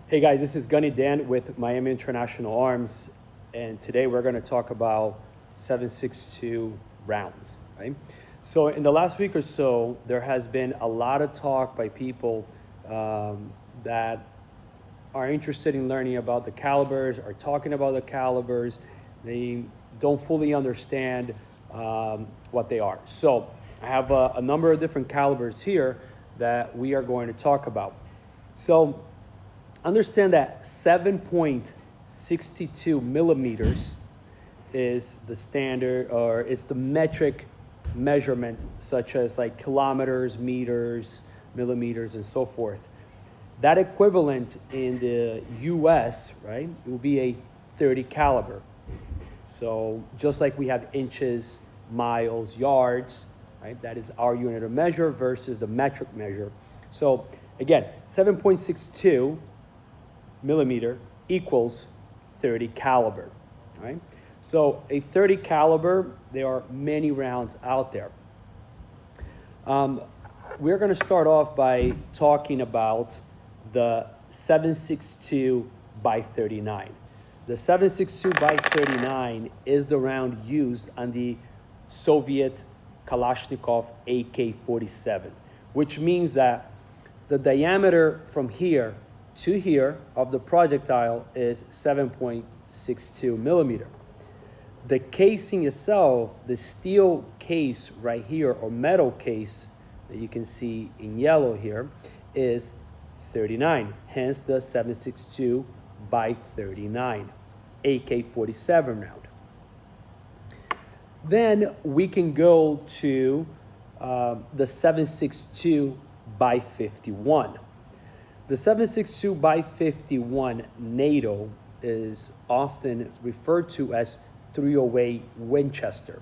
Hey guys, this is Gunny Dan with Miami International Arms, and today we're going to talk about 7.62 rounds, right? So in the last week or so, there has been a lot of talk by people that are interested in learning about the calibers, are talking about the calibers. They don't fully understand what they are. So I have a number of different calibers here that we are going to talk about. So understand that 7.62 millimeters is the standard, or it's the metric measurement, such as like kilometers, meters, millimeters, and so forth. That equivalent in the US, right, it will be a 30 caliber. So just like we have inches, miles, yards, right, that is our unit of measure versus the metric measure. So again, 7.62 millimeter equals 30 caliber, right? So a 30 caliber, there are many rounds out there. We're going to start off by talking about the 7.62 by 39. The 7.62 by 39 is the round used on the Soviet Kalashnikov AK-47, which means that the diameter from here to here of the projectile is 7.62 millimeter. The casing itself, the steel case right here, or metal case that you can see in yellow here, is 39, hence the 7.62 by 39 AK-47 round. Then we can go to the 7.62 by 51. The 7.62 by 51 NATO is often referred to as 308 Winchester,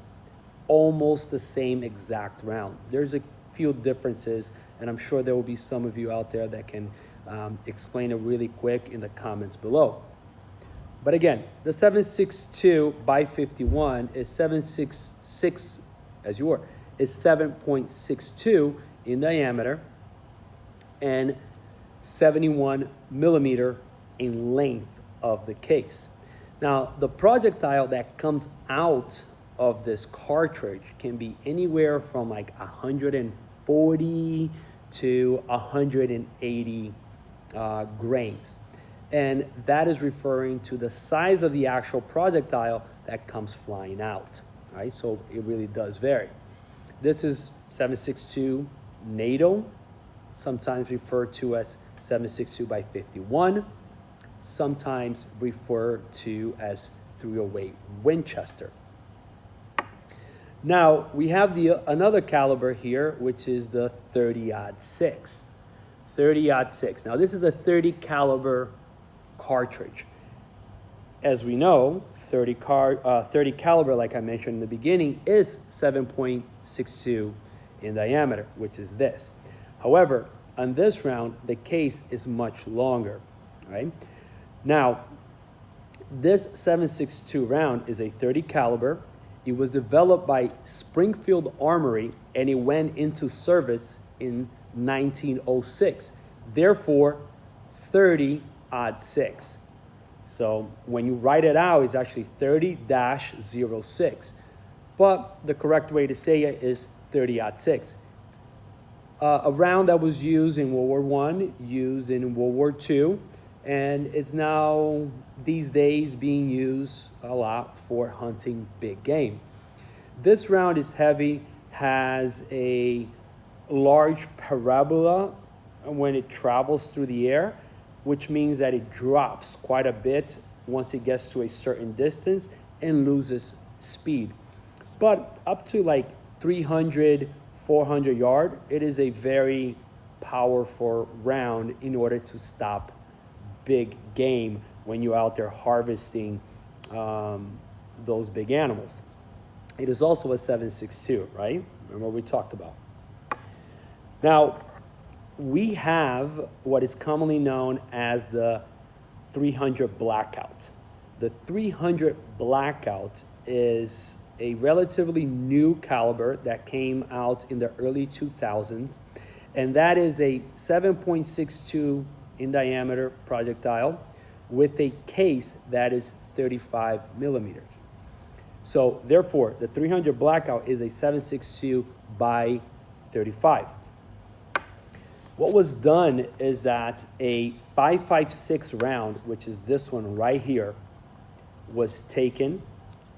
almost the same exact round. There's a few differences, and I'm sure there will be some of you out there that can explain it really quick in the comments below. But again, the 7.62 by 51 is 7.66, as you were, is 7.62 in diameter and 71 millimeter in length of the case. Now, the projectile that comes out of this cartridge can be anywhere from like 140 to 180 grains. And that is referring to the size of the actual projectile that comes flying out, right? So it really does vary. This is 7.62 NATO, sometimes referred to as 7.62 by 51, sometimes referred to as 308 Winchester. Now we have another caliber here, which is the 30-06. 30-06. Now this is a 30 caliber cartridge. As we know, 30 caliber, like I mentioned in the beginning, is 7.62 in diameter, which is this. However, on this round, the case is much longer, right? Now, this 7.62 round is a 30 caliber. It was developed by Springfield Armory, and it went into service in 1906. Therefore, 30-06. So when you write it out, it's actually 30-06. But the correct way to say it is 30-06. A round that was used in World War I, used in World War II, and it's now, these days, being used a lot for hunting big game. This round is heavy, has a large parabola when it travels through the air, which means that it drops quite a bit once it gets to a certain distance and loses speed. But up to like 300, 400 yard, it is a very powerful round in order to stop big game when you're out there harvesting those big animals. It is also a 7.62, right? Remember what we talked about. Now, we have what is commonly known as the 300 Blackout. The 300 Blackout is a relatively new caliber that came out in the early 2000s, and that is a 7.62 in diameter projectile with a case that is 35 millimeters. So therefore, the 300 Blackout is a 7.62 by 35. What was done is that a 5.56 round, which is this one right here, was taken,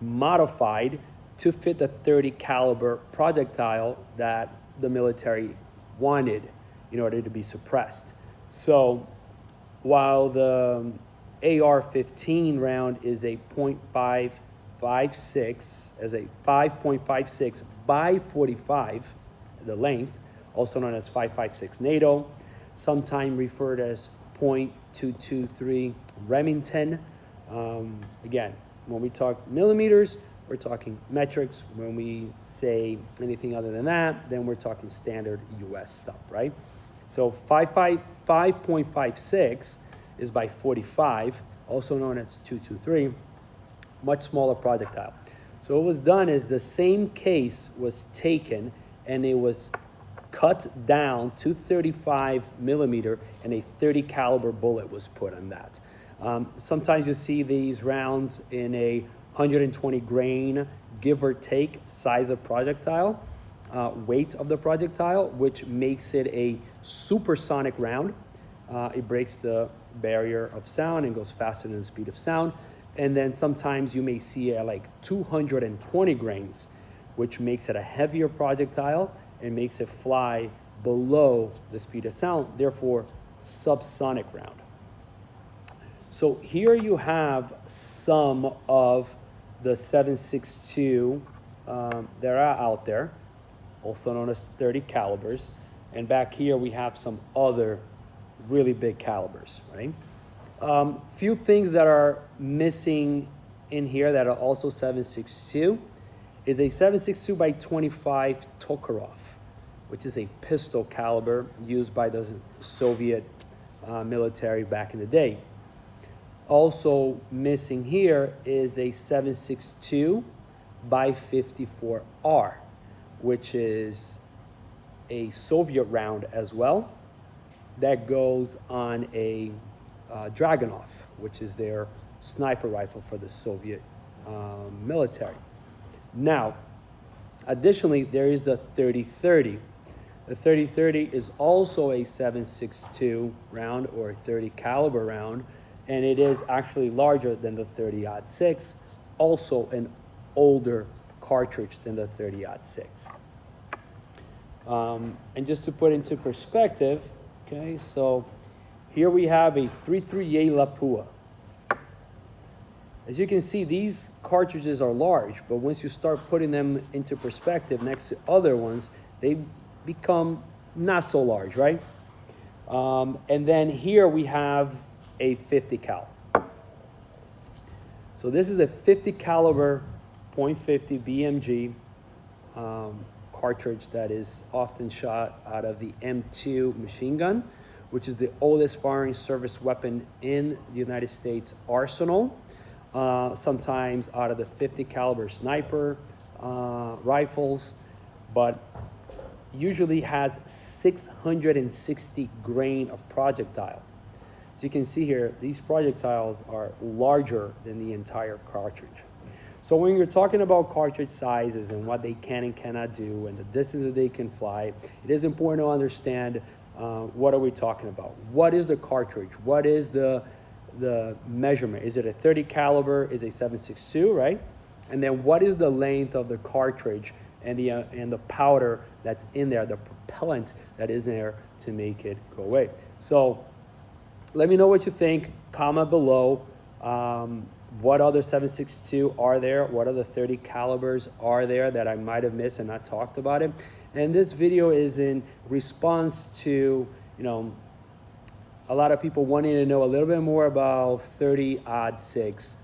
modified to fit the 30 caliber projectile that the military wanted in order to be suppressed. So while the AR-15 round is a .556, as a 5.56 by 45, the length, also known as 5.56 NATO, sometimes referred as .223 Remington. Again, when we talk millimeters, we're talking metrics. When we say anything other than that, then we're talking standard US stuff, right? So 5.56 is by 45, also known as 223, much smaller projectile. So what was done is the same case was taken and it was cut down to 35 millimeter and a 30 caliber bullet was put on that. Sometimes you see these rounds in a 120 grain, give or take, size of projectile, weight of the projectile, which makes it a supersonic round. It breaks the barrier of sound and goes faster than the speed of sound. And then sometimes you may see it at like 220 grains, which makes it a heavier projectile and makes it fly below the speed of sound, therefore subsonic round. So here you have some of the 7.62 that are out there, also known as 30 calibers. And back here we have some other really big calibers, right? Few things that are missing in here that are also 7.62 is a 7.62 by 25 Tokarev, which is a pistol caliber used by the Soviet military back in the day. Also missing here is a 7.62 by 54R, which is a Soviet round as well that goes on a Dragunov, which is their sniper rifle for the Soviet military. Now, additionally, there is the 30-30. The 30-30 is also a 7.62 round or 30 caliber round, and it is actually larger than the 30-06, also an older cartridge than the 30-06. And just to put into perspective, okay, so here we have a 338 Lapua. As you can see, these cartridges are large, but once you start putting them into perspective next to other ones, they become not so large, right? And then here we have a 50 cal. So this is a 50 caliber .50 BMG cartridge that is often shot out of the M2 machine gun, which is the oldest firing service weapon in the United States arsenal. Sometimes out of the 50 caliber sniper rifles, but usually has 660 grain of projectile. As you can see here, these projectiles are larger than the entire cartridge. So when you're talking about cartridge sizes and what they can and cannot do and the distance that they can fly, it is important to understand what are we talking about? What is the cartridge? What is the measurement? Is it a 30 caliber? Is it 7.62, right? And then what is the length of the cartridge and the powder that's in there, the propellant that is there to make it go away? So let me know what you think. Comment below. What other 7.62 are there? What other 30 calibers are there that I might have missed and not talked about it? And this video is in response to, a lot of people wanting to know a little bit more about 30-06